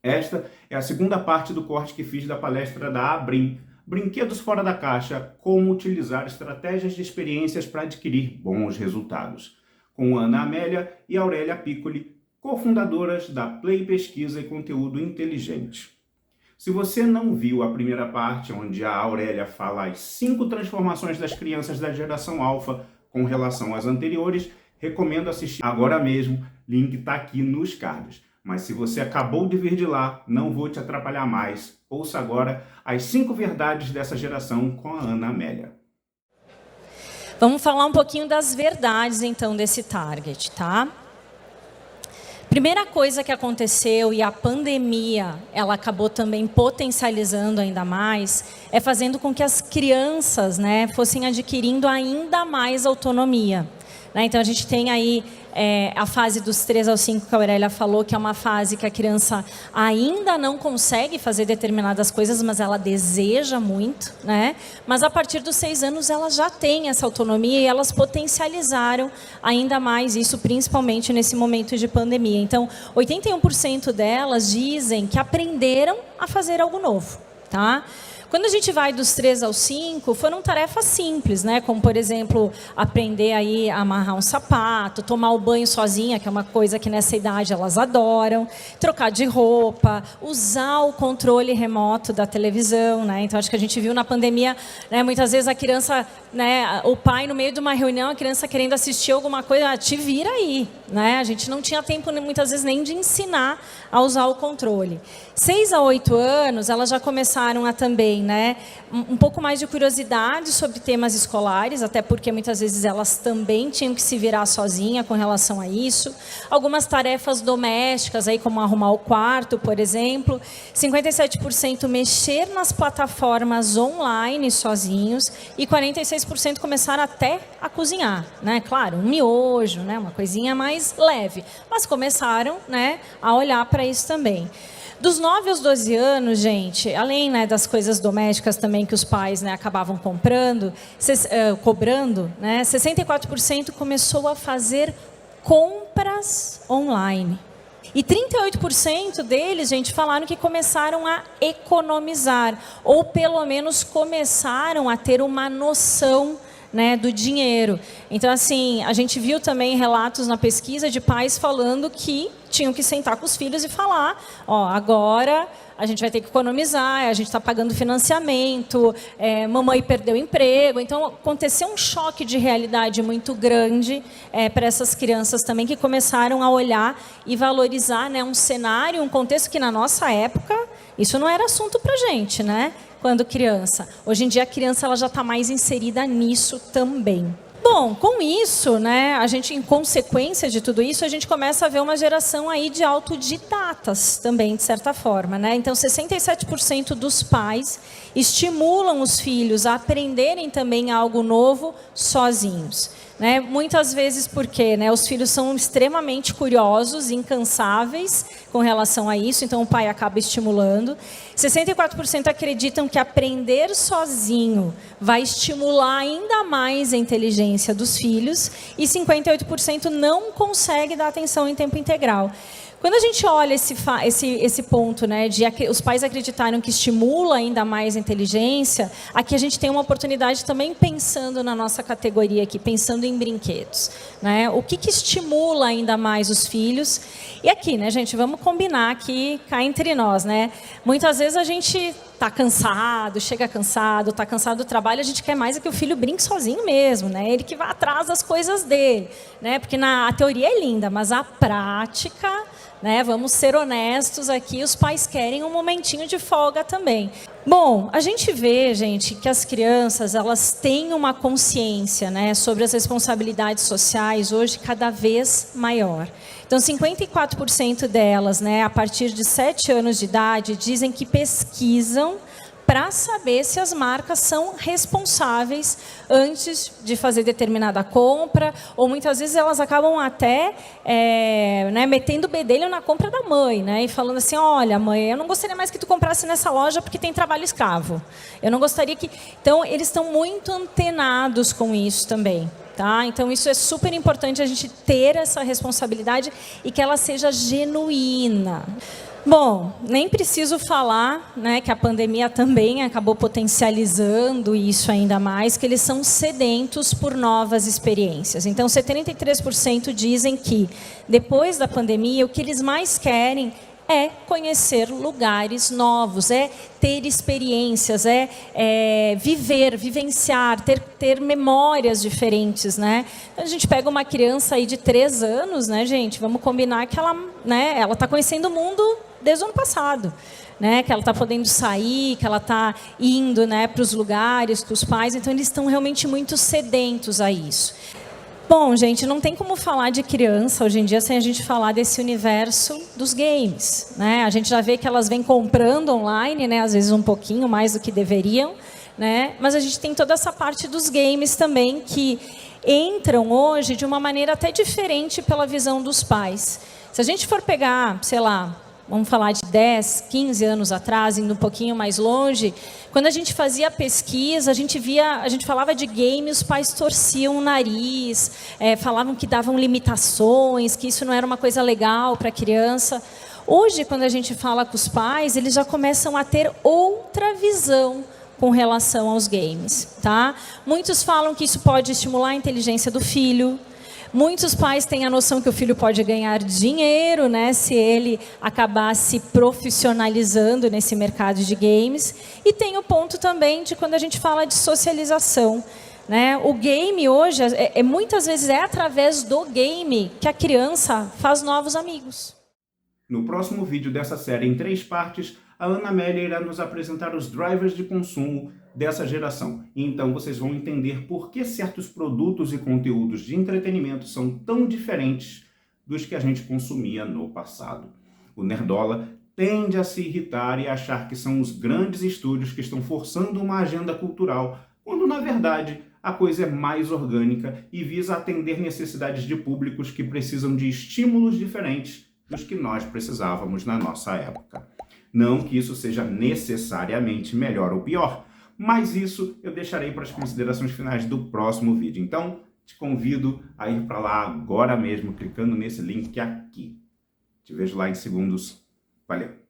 Esta é a segunda parte do corte que fiz da palestra da Abrim, Brinquedos Fora da Caixa, como utilizar estratégias de experiências para adquirir bons resultados, com Ana Amélia e Aurélia Piccoli, cofundadoras da Play Pesquisa e Conteúdo Inteligente. Se você não viu a primeira parte, onde a Aurélia fala as 5 transformações das crianças da geração alfa com relação às anteriores, recomendo assistir agora mesmo, link está aqui nos cards. Mas se você acabou de vir de lá, não vou te atrapalhar mais. Ouça agora as 5 verdades dessa geração com a Ana Amélia. Vamos falar um pouquinho das verdades, então, desse target, tá? Primeira coisa que aconteceu, e a pandemia, ela acabou também potencializando ainda mais, é fazendo com que as crianças, né, fossem adquirindo ainda mais autonomia. Então, a gente tem aí a fase dos 3 aos 5 que a Aurélia falou, que é uma fase que a criança ainda não consegue fazer determinadas coisas, mas ela deseja muito, né? Mas a partir dos 6 anos ela já tem essa autonomia e elas potencializaram ainda mais isso, principalmente nesse momento de pandemia. Então, 81% delas dizem que aprenderam a fazer algo novo, tá? Quando a gente vai dos 3 aos 5, foram tarefas simples, né? Como, por exemplo, aprender aí a amarrar um sapato, tomar o banho sozinha, que é uma coisa que nessa idade elas adoram, trocar de roupa, usar o controle remoto da televisão, né? Então, acho que a gente viu na pandemia, né, muitas vezes a criança, né, o pai no meio de uma reunião, a criança querendo assistir alguma coisa, te vira aí, né? A gente não tinha tempo, muitas vezes, nem de ensinar a usar o controle. 6 a 8 anos, elas já começaram a também, né, um pouco mais de curiosidade sobre temas escolares, até porque muitas vezes elas também tinham que se virar sozinha com relação a isso. Algumas tarefas domésticas, aí, como arrumar o quarto, por exemplo. 57% mexer nas plataformas online sozinhos e 46% começaram até a cozinhar, né? Claro, um miojo, né, uma coisinha mais leve, mas começaram, né, a olhar para isso também. Dos 9 aos 12 anos, gente, além, né, das coisas domésticas também que os pais, né, acabavam cobrando, né, 64% começou a fazer compras online. E 38% deles, gente, falaram que começaram a economizar, ou pelo menos começaram a ter uma noção, né, do dinheiro. Então, assim, a gente viu também relatos na pesquisa de pais falando que tinham que sentar com os filhos e falar, ó, agora a gente vai ter que economizar, a gente está pagando financiamento, mamãe perdeu o emprego. Então, aconteceu um choque de realidade muito grande para essas crianças também, que começaram a olhar e valorizar, né, um cenário, um contexto que, na nossa época, isso não era assunto para a gente, né? Quando criança. Hoje em dia, a criança ela já está mais inserida nisso também. Bom, com isso, né, a gente, em consequência de tudo isso, a gente começa a ver uma geração aí de autodidatas também, de certa forma, né? Então, 67% dos pais estimulam os filhos a aprenderem também algo novo sozinhos. Né? Muitas vezes porque, né, os filhos são extremamente curiosos, incansáveis com relação a isso, então o pai acaba estimulando. 64% acreditam que aprender sozinho vai estimular ainda mais a inteligência dos filhos e 58% não consegue dar atenção em tempo integral. Quando a gente olha esse ponto, né, de os pais acreditarem que estimula ainda mais a inteligência, aqui a gente tem uma oportunidade também pensando na nossa categoria aqui, pensando em brinquedos. Né? O que estimula ainda mais os filhos? E aqui, né, gente, vamos combinar aqui, cá entre nós. Né? Muitas vezes a gente está cansado, chega cansado, está cansado do trabalho, a gente quer mais é que o filho brinque sozinho mesmo, né? Ele que vá atrás das coisas dele. Né? Porque a teoria é linda, mas a prática... Né? Vamos ser honestos aqui, os pais querem um momentinho de folga também. Bom, a gente vê, gente, que as crianças elas têm uma consciência, né, sobre as responsabilidades sociais hoje cada vez maior. Então, 54% delas, né, a partir de 7 anos de idade, dizem que pesquisam para saber se as marcas são responsáveis antes de fazer determinada compra, ou muitas vezes elas acabam até né, metendo o bedelho na compra da mãe, né, e falando assim, olha, mãe, eu não gostaria mais que tu comprasse nessa loja porque tem trabalho escravo. Eu não gostaria que... Então, eles estão muito antenados com isso também. Tá? Então, isso é super importante a gente ter essa responsabilidade e que ela seja genuína. Bom, nem preciso falar, né, que a pandemia também acabou potencializando isso ainda mais, que eles são sedentos por novas experiências. Então, 73% dizem que, depois da pandemia, o que eles mais querem é conhecer lugares novos, é ter experiências, vivenciar, ter memórias diferentes, né? A gente pega uma criança aí de 3 anos, né, gente? Vamos combinar que ela está conhecendo o mundo desde o ano passado, né? Que ela está podendo sair, que ela está indo, né, para os lugares com os pais. Então, eles estão realmente muito sedentos a isso. Bom, gente, não tem como falar de criança hoje em dia sem a gente falar desse universo dos games, né? A gente já vê que elas vêm comprando online, né? Às vezes um pouquinho mais do que deveriam, né? Mas a gente tem toda essa parte dos games também que entram hoje de uma maneira até diferente pela visão dos pais. Se a gente for pegar, sei lá, vamos falar de 10, 15 anos atrás, indo um pouquinho mais longe, quando a gente fazia pesquisa, a gente falava de game, os pais torciam o nariz, falavam que davam limitações, que isso não era uma coisa legal para a criança. Hoje, quando a gente fala com os pais, eles já começam a ter outra visão com relação aos games, tá? Muitos falam que isso pode estimular a inteligência do filho. Muitos pais têm a noção que o filho pode ganhar dinheiro, né, se ele acabar se profissionalizando nesse mercado de games. E tem o ponto também de quando a gente fala de socialização, né? O game hoje, muitas vezes é através do game que a criança faz novos amigos. No próximo vídeo dessa série em 3 partes, a Ana Amélia irá nos apresentar os drivers de consumo dessa geração. E então vocês vão entender por que certos produtos e conteúdos de entretenimento são tão diferentes dos que a gente consumia no passado. O Nerdola tende a se irritar e achar que são os grandes estúdios que estão forçando uma agenda cultural, quando na verdade a coisa é mais orgânica e visa atender necessidades de públicos que precisam de estímulos diferentes dos que nós precisávamos na nossa época. Não que isso seja necessariamente melhor ou pior, mas isso eu deixarei para as considerações finais do próximo vídeo. Então, te convido a ir para lá agora mesmo, clicando nesse link aqui. Te vejo lá em segundos. Valeu!